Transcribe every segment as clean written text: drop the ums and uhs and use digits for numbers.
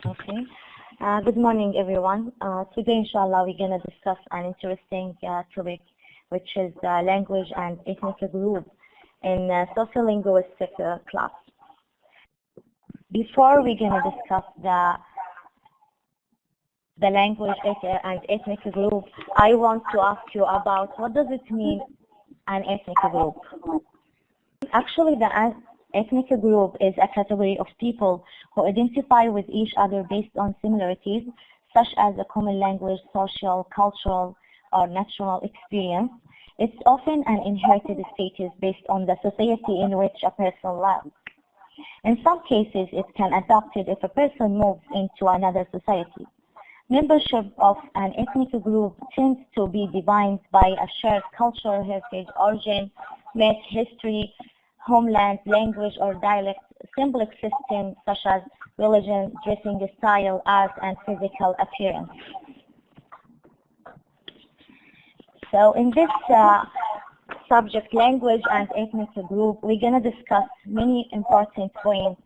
Okay. Good morning, everyone. Today, inshallah, we're going to discuss an interesting topic, which is language and ethnic group in sociolinguistic class. Before we're going to discuss the language and ethnic group, I want to ask you about what does it mean, an ethnic group? Actually, the ethnic group is a category of people who identify with each other based on similarities, such as a common language, social, cultural, or national experience. It's often an inherited status based on the society in which a person lives. In some cases, it can be adopted if a person moves into another society. Membership of an ethnic group tends to be defined by a shared cultural heritage, origin, myth, history, homeland, language, or dialect, symbolic systems such as religion, dressing style, art, and physical appearance. So in this subject, language and ethnic group, we're going to discuss many important points.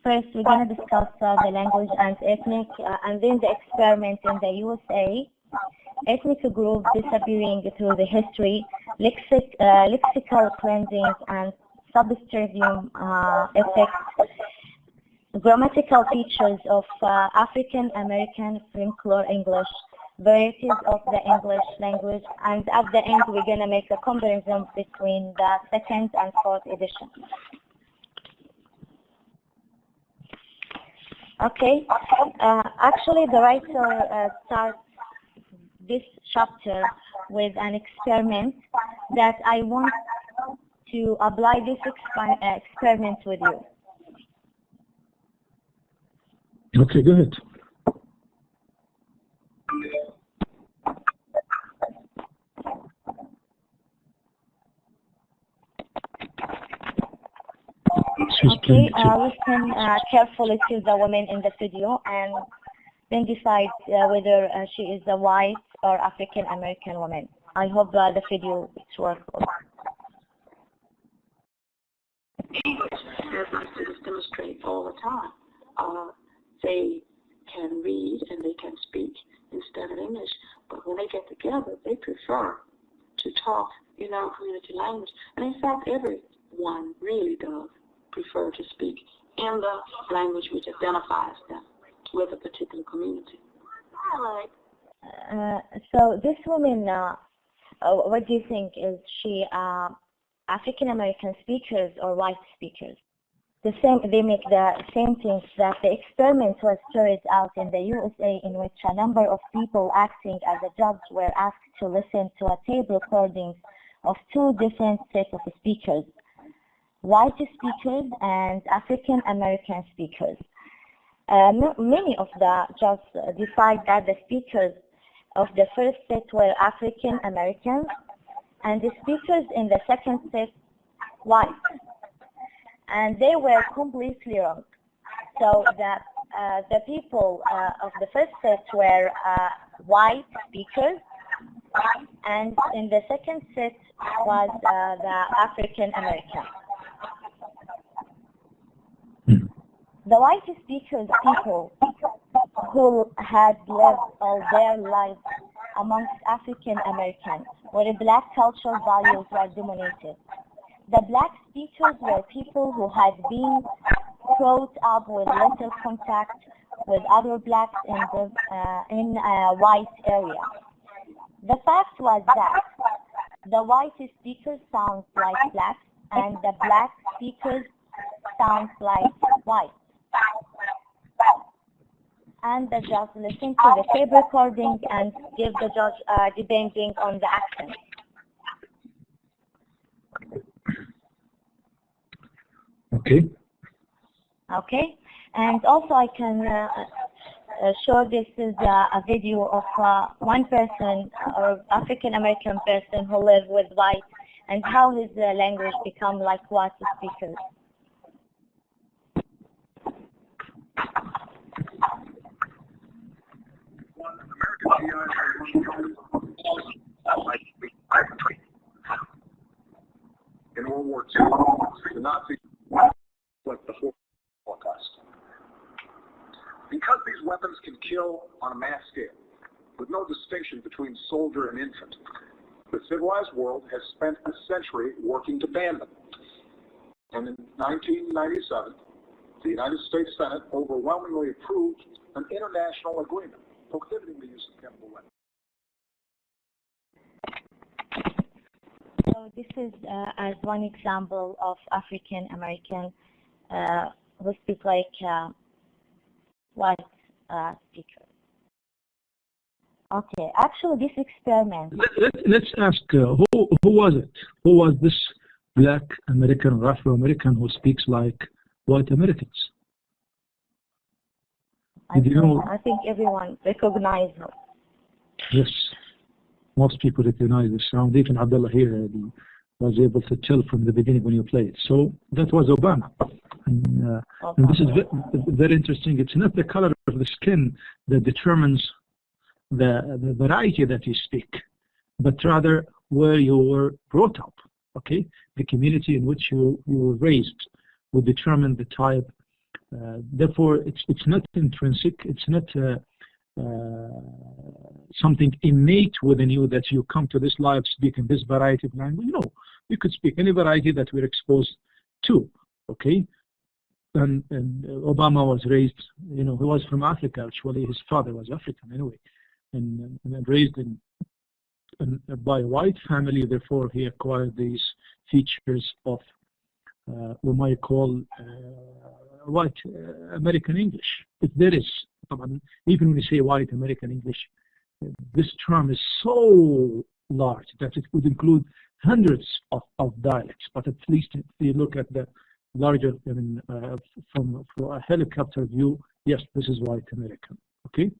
First, we're going to discuss the language and ethnic, and then the experiment in the USA. Ethnic group disappearing through the history, lexical cleansing and substratum effects, grammatical features of African American vernacular English, varieties of the English language, and at the end we're going to make a comparison between the second and fourth edition. Okay, actually the writer starts this chapter with an experiment that I want to apply this experiment with you. Okay, go ahead. Okay, listen carefully to the woman in the video and then decide whether she is a white or African American woman. I hope the video is workable. As my students demonstrate all the time, they can read and they can speak instead of English, but when they get together, they prefer to talk in our community language. And in fact, everyone really does prefer to speak in the language which identifies them with a particular community. So this woman, what do you think? Is she African American speakers or white speakers? They make the same things. That the experiment was carried out in the USA, in which a number of people acting as a judge were asked to listen to a tape recordings of two different sets of speakers, white speakers and African American speakers. Many of the judges decide that the speakers of the first set were African Americans and the speakers in the second set white, and they were completely wrong. So the people of the first set were white speakers, and in the second set was the African American. The white speakers people who had lived all their lives amongst African Americans, where black cultural values were dominated. The black speakers were people who had been brought up with little contact with other blacks in a white area. The fact was that the white speakers sound like blacks and the black speakers sound like white. And the judge listened to the tape recording and give the judge depending on the accent. Okay. Okay, and also I can show this is a video of one person or African American person who lived with white and how his language become like white speakers. In World War II, the Nazis like the Holocaust. Because these weapons can kill on a mass scale, with no distinction between soldier and infant, the civilized world has spent a century working to ban them. And in 1997, the United States Senate overwhelmingly approved an international agreement prohibiting the use of chemical weapons. So this is as one example of African American who speak like white speakers. Okay, actually this experiment. Let's ask who was it? Who was this black American or Afro-American who speaks like white Americans? I think everyone recognizes her. Yes, most people recognize the sound. Even Abdullah here was able to tell from the beginning when you played. So that was Obama. And this is very interesting. It's not the color of the skin that determines the variety that you speak, but rather where you were brought up. Okay, the community in which you were raised will determine the type. Therefore, it's not intrinsic. It's not something innate within you that you come to this life speaking this variety of language. No, you could speak any variety that we're exposed to. Okay, and Obama was raised. He was from Africa. Actually, his father was African anyway, and raised by a white family. Therefore, he acquired these features of what might call white American English, if there is. Even when you say white American English, this term is so large that it would include hundreds of dialects. But at least if you look at the larger, from a helicopter view, yes, this is white American. Okay?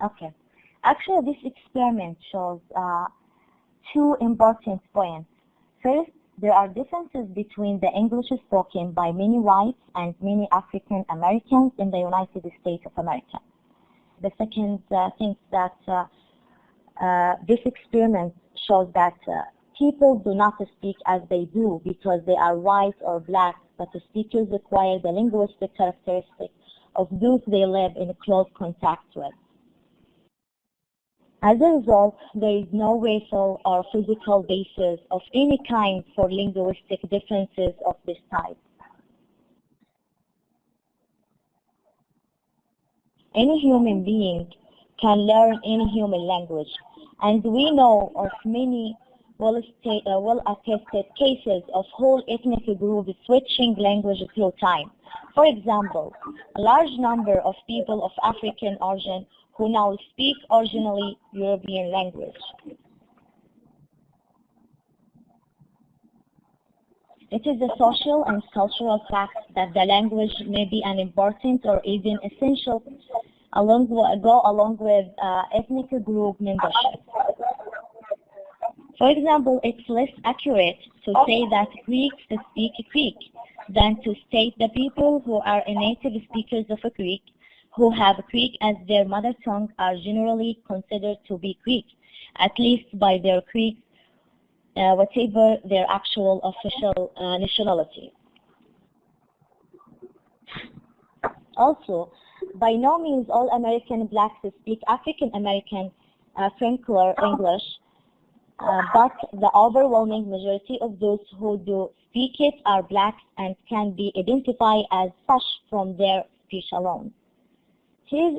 Okay. Actually, this experiment shows two important points. First, there are differences between the English spoken by many whites and many African Americans in the United States of America. The second thing that this experiment shows that people do not speak as they do because they are white or black, but the speakers acquire the linguistic characteristics of those they live in close contact with. As a result, there is no racial or physical basis of any kind for linguistic differences of this type. Any human being can learn any human language, and we know of many well-attested cases of whole ethnic groups switching language through time. For example, a large number of people of African origin who now speak originally European language. It is a social and cultural fact that the language may be an important or even essential go along with ethnic group membership. For example, it's less accurate to say that Greeks speak Greek than to state the people who are native speakers of Greek who have Greek as their mother tongue are generally considered to be Greek, at least by their Greek, whatever their actual official nationality. Also, by no means all American blacks speak African American vernacular English, but the overwhelming majority of those who do speak it are blacks and can be identified as such from their speech alone. Here,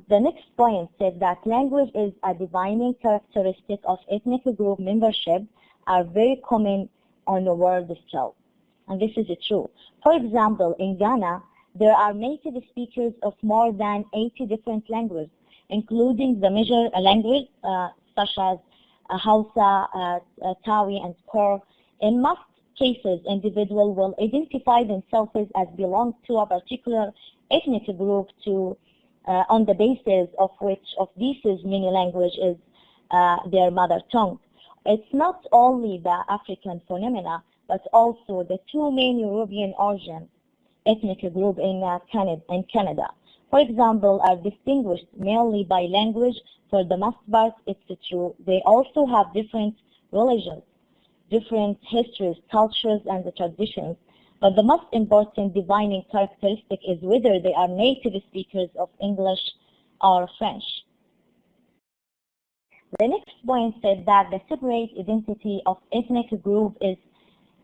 the next point said that language is a defining characteristic of ethnic group membership are very common on the world scale. And this is true. For example, in Ghana, there are native speakers of more than 80 different languages, including the major language such as Hausa, Tawi, and Kor. In most cases, individuals will identify themselves as belong to a particular ethnic group on the basis of which of these many language is their mother tongue. It's not only the African phenomena, but also the two main European origin ethnic group in Canada. For example, are distinguished mainly by language. For the most part, it's true. They also have different religions, different histories, cultures, and traditions, But the most important defining characteristic is whether they are native speakers of English or French. The next point said that the separate identity of ethnic group is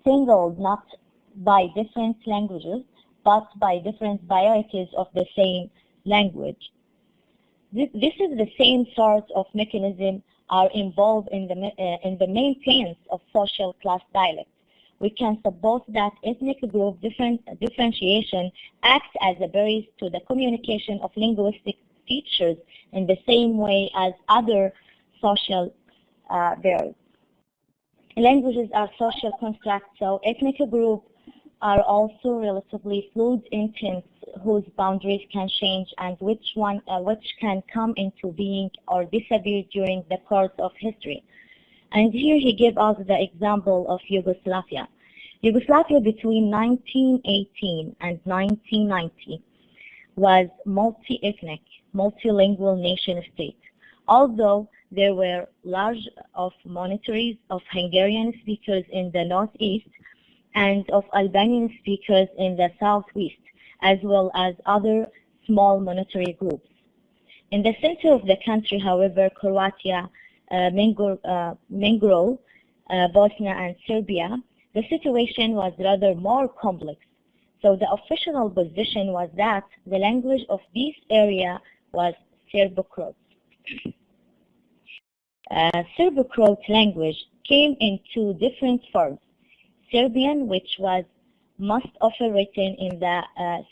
singled not by different languages, but by different varieties of the same language. This is the same sort of mechanism are involved in the maintenance of social class dialect. We can suppose that ethnic group differentiation acts as a barrier to the communication of linguistic features in the same way as other social barriers. Languages are social constructs, so ethnic groups are also relatively fluid entities whose boundaries can change and which can come into being or disappear during the course of history. And here he gave us the example of Yugoslavia. Yugoslavia between 1918 and 1990 was multi-ethnic, multilingual nation state. Although there were large of monasteries of Hungarian speakers in the northeast and of Albanian speakers in the southwest, as well as other small monetary groups. In the center of the country, however, Croatia, Montenegro, Bosnia, and Serbia, the situation was rather more complex. So the official position was that the language of this area was Serbo-Croat. Serbo-Croat language came in two different forms. Serbian, which was most often written in the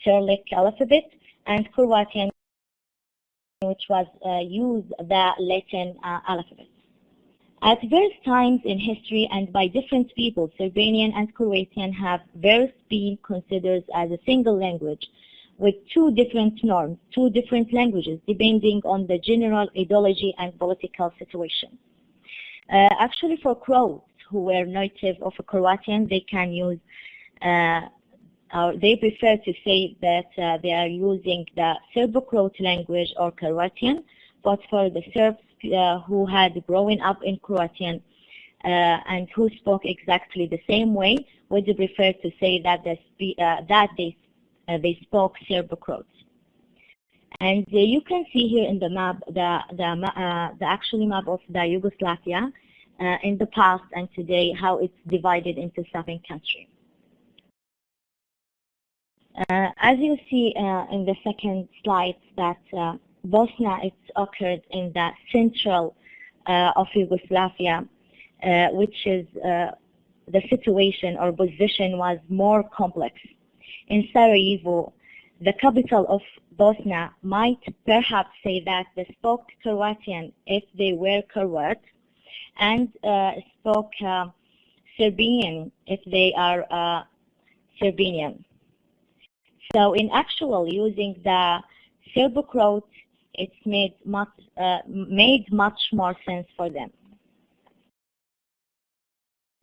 Cyrillic alphabet, and Croatian, which was used the Latin alphabet. At various times in history and by different people, Serbian and Croatian have both been considered as a single language with two different norms, two different languages, depending on the general ideology and political situation. Actually, for Croats who were native of Croatian, they can use, or they prefer to say that they are using the Serbo-Croat language or Croatian, but for the Serbs who had grown up in Croatian and who spoke exactly the same way, would prefer to say that they spoke Serbo-Croat. And you can see here in the map the actual map of the Yugoslavia in the past and today, how it's divided into 7 countries. As you see in the second slide, that Bosnia it occurred in the central of Yugoslavia, which is the situation or position was more complex. In Sarajevo, the capital of Bosnia might perhaps say that they spoke Croatian if they were Croat, and spoke Serbian if they are Serbian. So in actual using the Serbo-Croat, it's made much more sense for them.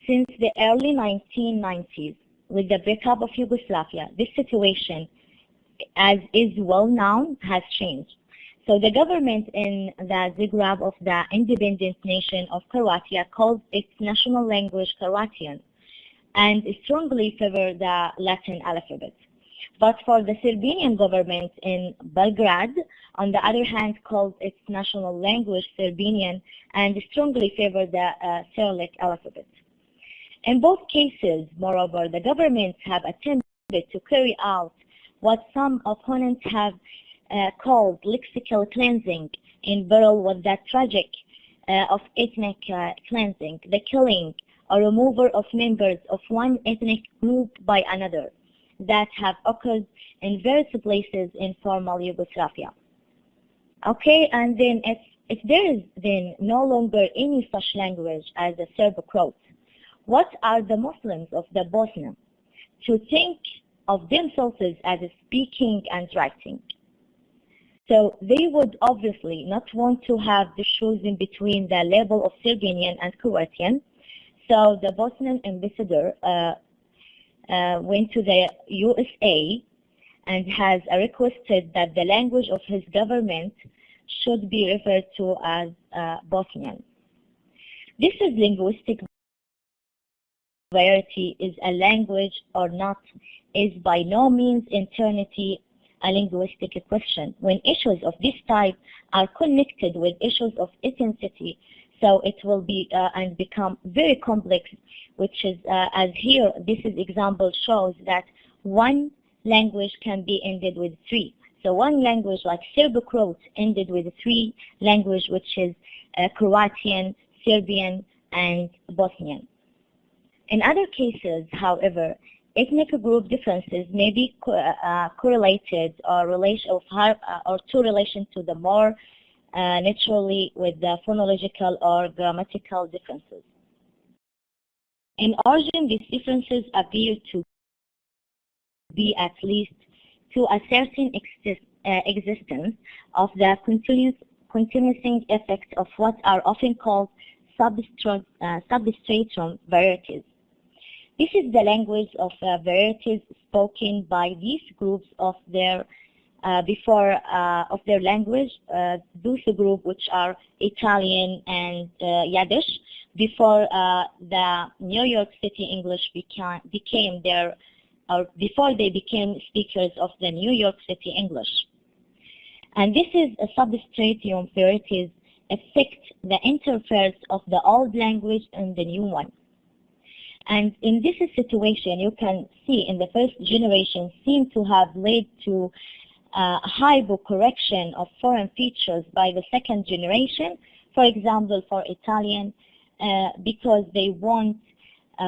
Since the early 1990s, with the breakup of Yugoslavia, this situation, as is well known, has changed. So the government in the Zagreb of the independent nation of Croatia calls its national language Croatian and strongly favor the Latin alphabet. But for the Serbian government in Belgrade, on the other hand, calls its national language Serbian and strongly favor the Cyrillic alphabet. In both cases, moreover, the governments have attempted to carry out what some opponents have called lexical cleansing, in parallel with the tragic of ethnic cleansing, the killing or removal of members of one ethnic group by another, that have occurred in various places in former Yugoslavia. Okay, and then if there is then no longer any such language as the Serbo-Croat, what are the Muslims of the Bosnia to think of themselves as speaking and writing? So they would obviously not want to have the choosing between the label of Serbian and Croatian. So the Bosnian ambassador went to the USA and has requested that the language of his government should be referred to as Bosnian. This is linguistic variety is a language or not is by no means entirely a linguistic question. When issues of this type are connected with issues of ethnicity, so it will be and become very complex, which is as here this is example shows that one language can be ended with three. So one language like Serbo-Croat ended with three language, which is Croatian, Serbian, and Bosnian. In other cases, however, ethnic group differences may be correlated or to relation to the more naturally with the phonological or grammatical differences. In origin, these differences appear to be at least to a certain existence of the continuing effect of what are often called substratum varieties. This is the language of varieties spoken by these groups of their language, those group which are Italian and Yiddish, before the New York City English became their, or before they became speakers of the New York City English. And this is a substratum varieties affect the interface of the old language and the new one. And in this situation, you can see in the first generation seem to have led to hypocorrection of foreign features by the second generation. For example, for Italian, because they want,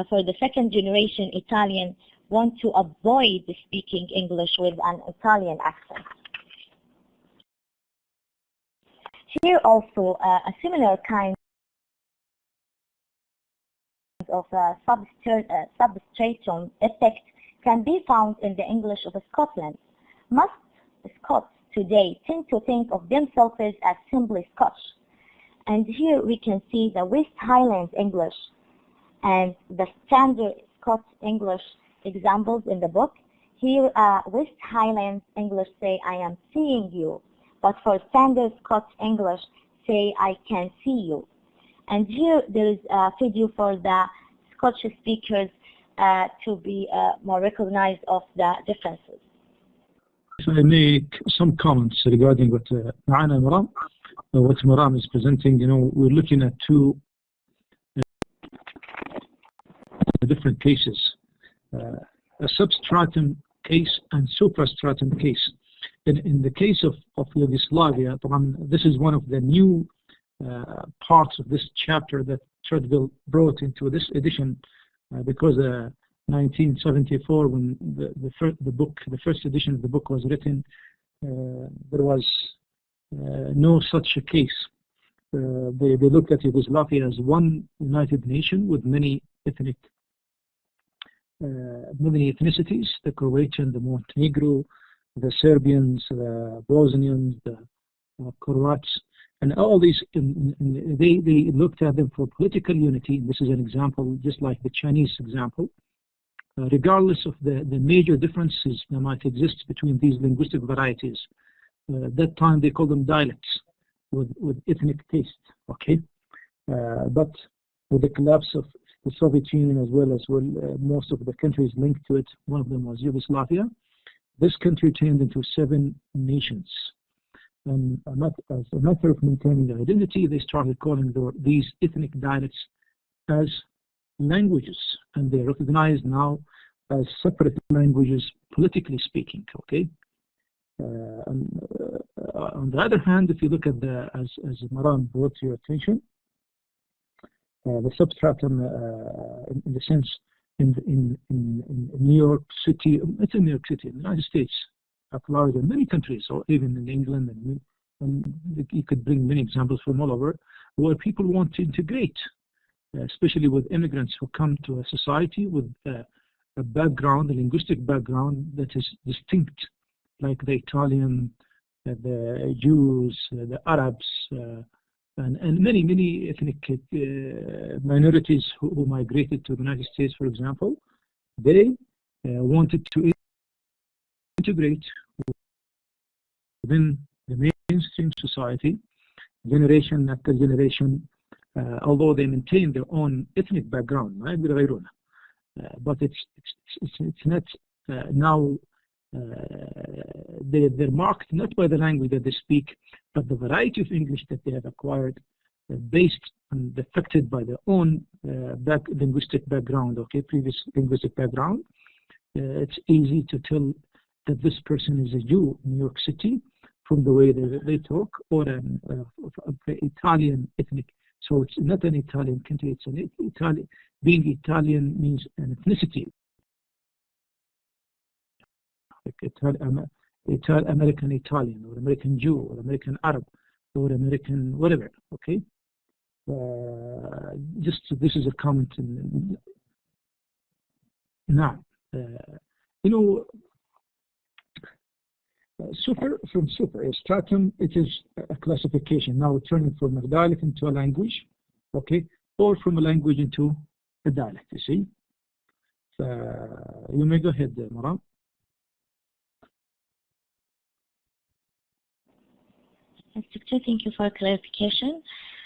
for the second generation Italian, want to avoid speaking English with an Italian accent. Here also, a similar kind of substratum effect can be found in the English of Scotland. Most Scots today tend to think of themselves as simply Scotch. And here we can see the West Highlands English and the standard Scots English examples in the book. Here, West Highlands English say, I am seeing you. But for standard Scots English, say, I can see you. And here there is a video for the Scottish speakers to be more recognized of the differences. If I make some comments regarding what Maram is presenting, we're looking at two different cases, a substratum case and suprastratum case. In the case of Yugoslavia, this is one of the new parts of this chapter that Treadwell brought into this edition because 1974, when the first edition of the book was written, there was no such a case. They looked at Yugoslavia as one united nation with many ethnicities: the Croatian, the Montenegro, the Serbians, the Bosnians, the Croats, and all these. They looked at them for political unity. This is an example, just like the Chinese example. Regardless of the major differences that might exist between these linguistic varieties, at that time they called them dialects with ethnic taste. Okay, but with the collapse of the Soviet Union, as well as most of the countries linked to it, one of them was Yugoslavia. This country turned into 7 nations. And as a matter of maintaining their identity, they started calling these ethnic dialects as languages, and they are recognized now as separate languages, politically speaking. Okay. On the other hand, if you look at as Maran brought to your attention, the substratum, in the sense, in New York City, it's in New York City, in the United States, at large, in many countries, or even in England, and you could bring many examples from all over, where people want to integrate, especially with immigrants who come to a society with a background, a linguistic background that is distinct, like the Italian, the Jews, the Arabs, and many ethnic minorities who migrated to the United States, for example. They wanted to integrate within the mainstream society, generation after generation, although they maintain their own ethnic background. but it's not now. They're marked not by the language that they speak, but the variety of English that they have acquired, based and affected by their own linguistic background, previous linguistic background. It's easy to tell that this person is a Jew in New York City from the way they talk, or an Italian ethnic. So it's not an Italian country, it's an Italian. Being Italian means an ethnicity. Like American Italian, or American Jew, or American Arab, or American whatever, okay? Just this is a comment. Now, from super stratum, it is a classification. Now turning from a dialect into a language, okay, or from a language into a dialect. You see. You may go ahead, Maram. Doctor, thank you for clarification.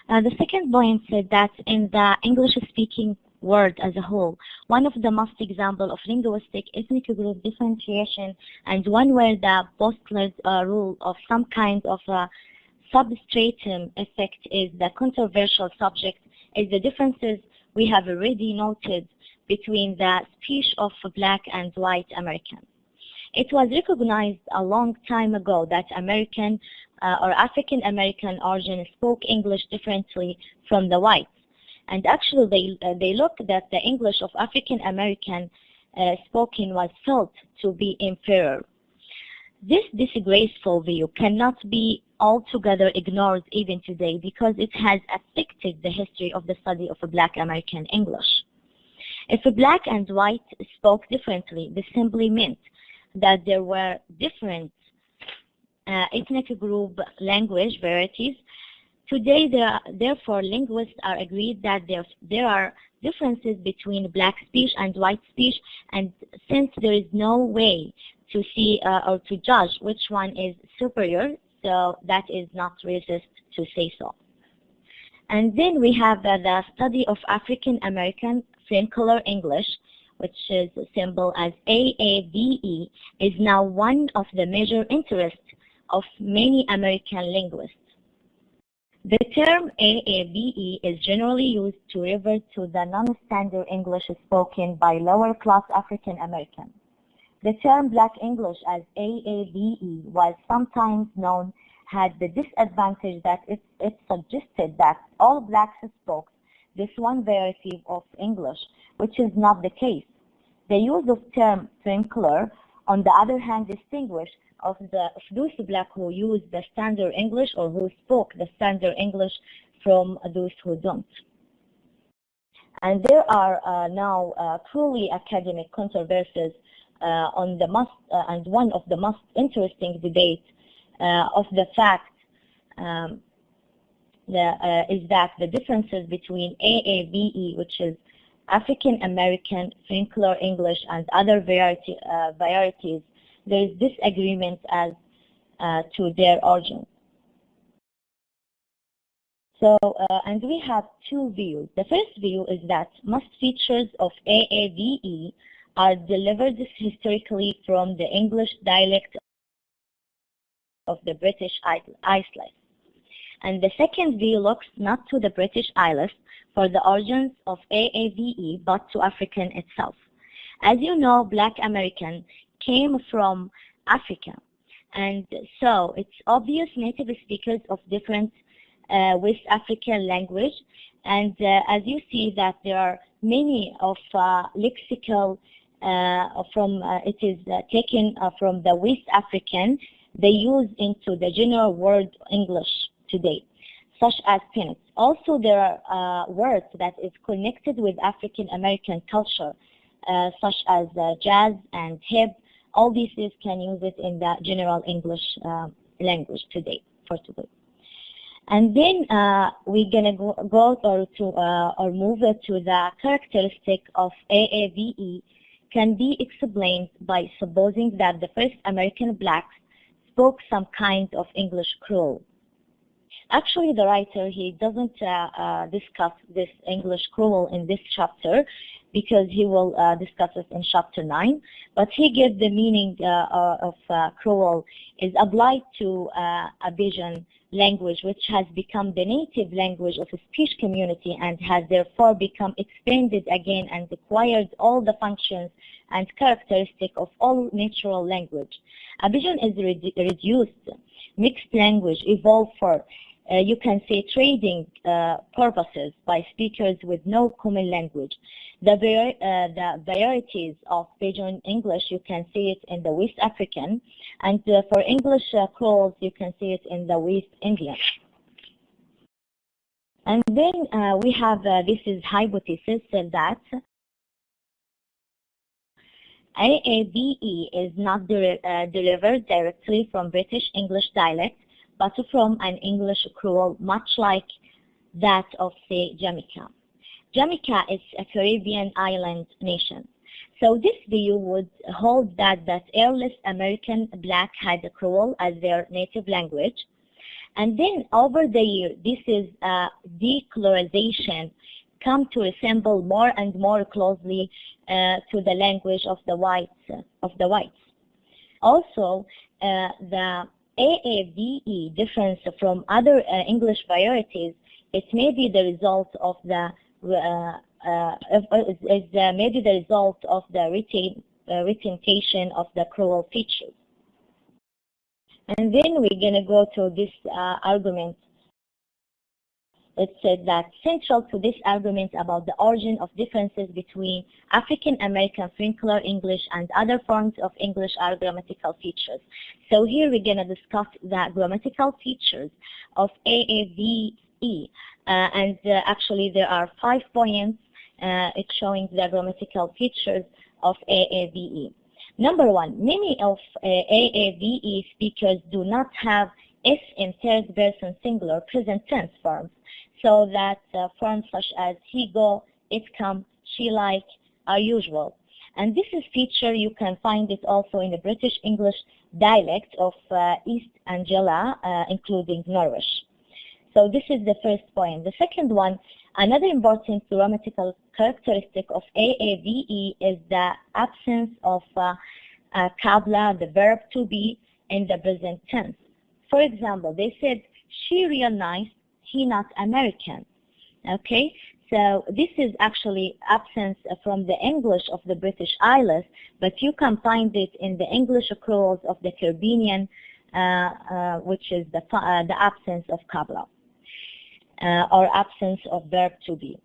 The second point said that in the English-speaking world as a whole, one of the most example of linguistic ethnic group differentiation, and one where the postulate rule of some kind of a substratum effect is the controversial subject, is the differences we have already noted between the speech of Black and white Americans. It was recognized a long time ago that American or African American origin spoke English differently from the whites. And actually they looked that the English of African American spoken was felt to be inferior. This disgraceful view cannot be altogether ignored even today, because it has affected the history of the study of Black American English. If Black and white spoke differently, this simply meant that there were different ethnic group language varieties. Today, therefore, linguists are agreed that there are differences between Black speech and white speech, and since there is no way to see or to judge which one is superior, so that is not racist to say so. And then we have the study of African American vernacular English, which is symbol as AAVE, is now one of the major interests of many American linguists. The term AAVE is generally used to refer to the non-standard English spoken by lower-class African Americans. The term Black English as AAVE was sometimes known, had the disadvantage that it suggested that all Blacks spoke this one variety of English, which is not the case. The use of term vernacular, on the other hand, distinguished of those Black who use the standard English or who spoke the standard English from those who don't. And there are now truly academic controversies on the and one of the most interesting debates of the fact is that the differences between AAVE, which is African American vernacular English, and other varieties, there is disagreement as to their origin. So, and we have two views. The first view is that most features of AAVE are delivered historically from the English dialect of the British Isles. And the second view looks not to the British Isles for the origins of AAVE, but to African itself. As you know, Black American came from Africa, and so it's obvious native speakers of different West African language, and as you see that there are many of lexical it is taken from the West African, they use into the general word English today, such as peanuts. Also, there are words that is connected with African American culture, such as jazz and hip. All these can use it in the general English language today, for today. And then we're gonna go or move to the characteristic of AAVE can be explained by supposing that the first American Blacks spoke some kind of English Creole. Actually, the writer, he doesn't discuss this English Creole in this chapter. because he will discuss it in chapter 9. But he gives the meaning of cruel is applied to a Bajan language, which has become the native language of a speech community and has therefore become expanded again and acquired all the functions and characteristics of all natural language. Abidjan is reduced, mixed language, evolved for, you can say, trading purposes by speakers with no common language. The varieties of Bajan English, you can see it in the West African, and for English Creoles, you can see it in the West Indian. And then we have, this is hypothesis that AAVE is not delivered directly from British English dialect, but from an English Creole, much like that of, say, Jamaica. Jamaica is a Caribbean island nation. So this view would hold that earliest American black had the Creole as their native language. And then over the year, this is decolorization come to resemble more and more closely to the language of the whites. Also, the AAVE difference from other English varieties, it may be the result of the maybe the result of the retention of the Creole features. And then we're going to go to this argument. It said that central to this argument about the origin of differences between African American vernacular English and other forms of English are grammatical features. So here we're going to discuss the grammatical features of AAVE. Actually, there are 5 points. It's showing the grammatical features of AAVE. Number 1, many of AAVE speakers do not have S in third person singular present tense forms, so that forms such as he go, it come, she like are usual. And this is feature, you can find it also in the British English dialect of East Anglia, including Norwich. So this is the first point. The second one, another important grammatical characteristic of AAVE is the absence of kabla, the verb to be, in the present tense. For example, they said, she real nice, he not American. Okay, so this is actually absence from the English of the British Isles, but you can find it in the English Creoles of the Caribbean, which is the absence of kabla. Or absence of verb to be.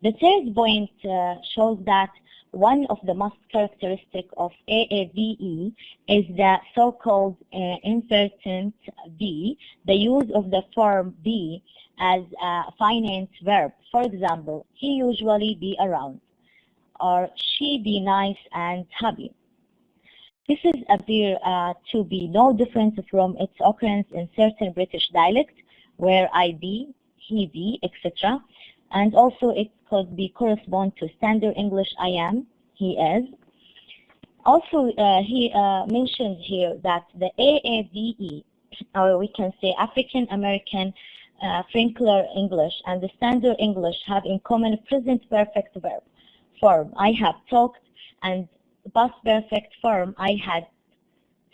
The third point shows that one of the most characteristic of AAVE is the so-called impertinent be, the use of the form be as a finite verb. For example, he usually be around, or she be nice and happy. This is appear to be no different from its occurrence in certain British dialects, where I be, he be, etc. And also it could be correspond to standard English I am, he is. Also he mentioned here that the AAVE, or we can say African American vernacular English and the standard English have in common present perfect verb form, I have talked, and past perfect form, I had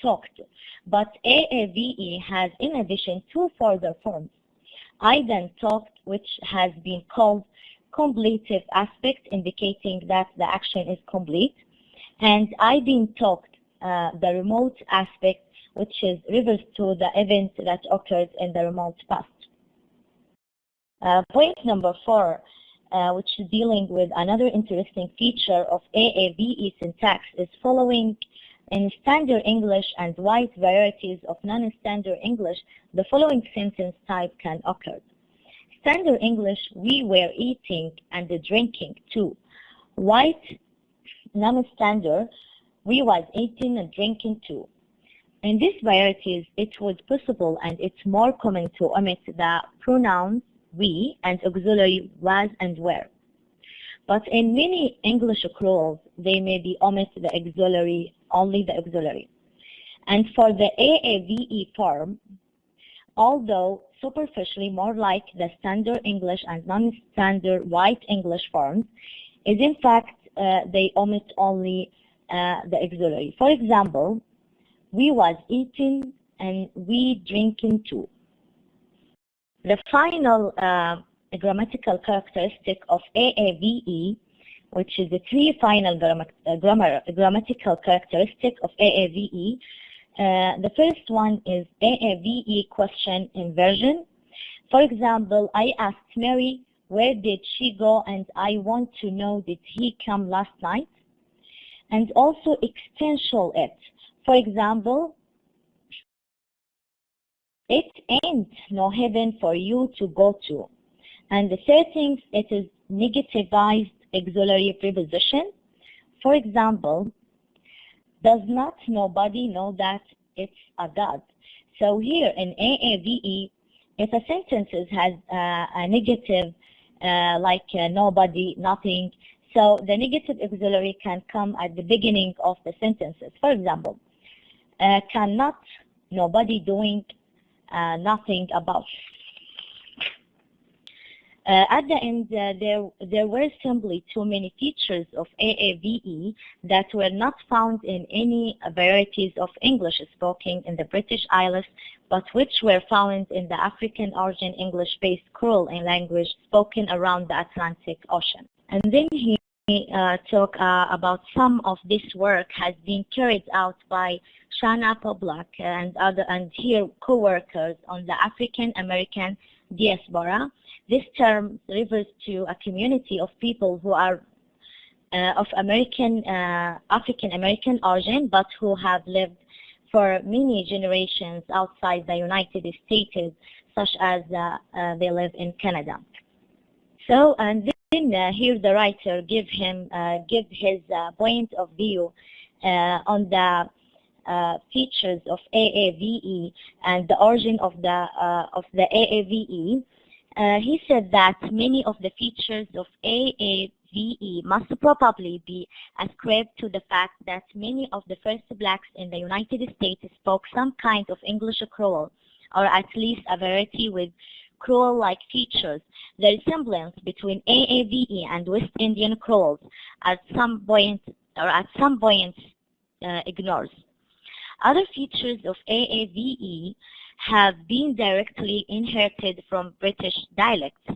talked. But AAVE has in addition 2 further forms. I then talked, which has been called completive aspect, indicating that the action is complete, and I been talked, the remote aspect, which is refers to the event that occurred in the remote past. Point number 4, which is dealing with another interesting feature of AAVE syntax, is following in standard English and wide varieties of non-standard English, the following sentence type can occur. Standard English, we were eating and drinking too. White non-standard, we was eating and drinking too. In these varieties, it was possible and it's more common to omit the pronouns we and auxiliary was and were. But in many English Creoles, they may be omit the auxiliary, only the auxiliary. And for the AAVE form, although superficially more like the standard English and non-standard white English forms, is in fact they omit only the auxiliary. For example, we was eating and we drinking too. The final grammatical characteristic of AAVE, which is the three final grammatical characteristics of AAVE. The first one is AAVE question inversion. For example, I asked Mary, where did she go? And I want to know, did he come last night? And also extension it. For example, it ain't no heaven for you to go to. And the third thing, it is negativized auxiliary preposition. For example, does not nobody know that it's a God? So here in AAVE, if a sentence has a negative, like nobody, nothing, so the negative auxiliary can come at the beginning of the sentences. For example, cannot, nobody doing nothing about. At the end, there were simply too many features of AAVE that were not found in any varieties of English spoken in the British Isles, but which were found in the African origin English-based Creole language spoken around the Atlantic Ocean. And then he talked about some of this work has been carried out by Shana Poblak and here co-workers on the African American diaspora. This term refers to a community of people who are of African American origin, but who have lived for many generations outside the United States, such as they live in Canada. So, and then here the writer give his point of view on the features of AAVE and the origin of the AAVE. He said that many of the features of AAVE must probably be ascribed to the fact that many of the first blacks in the United States spoke some kind of English Creole, or at least a variety with Creole-like features. The resemblance between AAVE and West Indian Creoles at some point ignores. Other features of AAVE have been directly inherited from British dialects,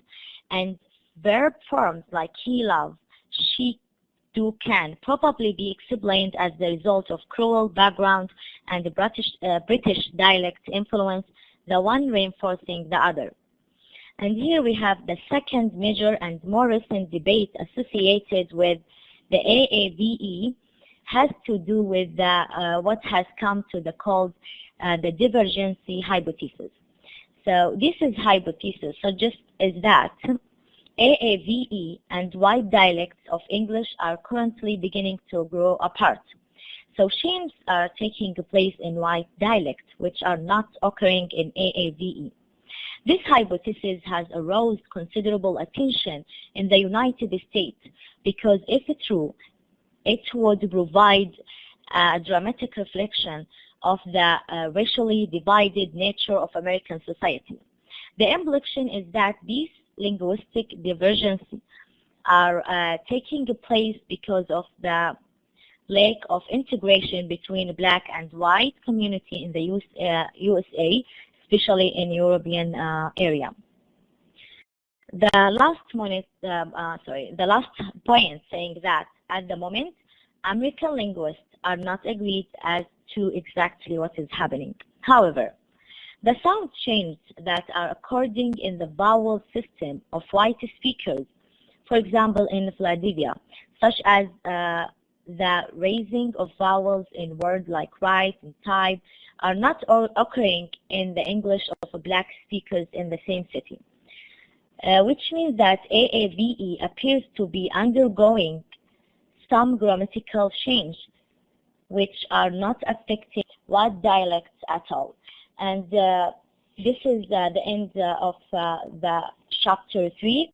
and verb forms like he, love, she, do, can probably be explained as the result of Creole background and the British dialect influence, the one reinforcing the other. And here we have the second major and more recent debate associated with the AAVE has to do with what has come to the called the divergency hypothesis. So this is hypothesis suggests is that AAVE and white dialects of English are currently beginning to grow apart. So changes are taking place in white dialects which are not occurring in AAVE. This hypothesis has aroused considerable attention in the United States because if true, it would provide a dramatic reflection of the racially divided nature of American society. The implication is that these linguistic divergences are taking place because of the lack of integration between black and white community in the USA, especially in European area. The last point saying that at the moment, American linguists are not agreed as to exactly what is happening. However, the sound changes that are occurring in the vowel system of white speakers, for example in Philadelphia, such as the raising of vowels in words like write and type, are not occurring in the English of black speakers in the same city. Which means that AAVE appears to be undergoing some grammatical change which are not affecting white dialects at all. And this is the end of the chapter 3.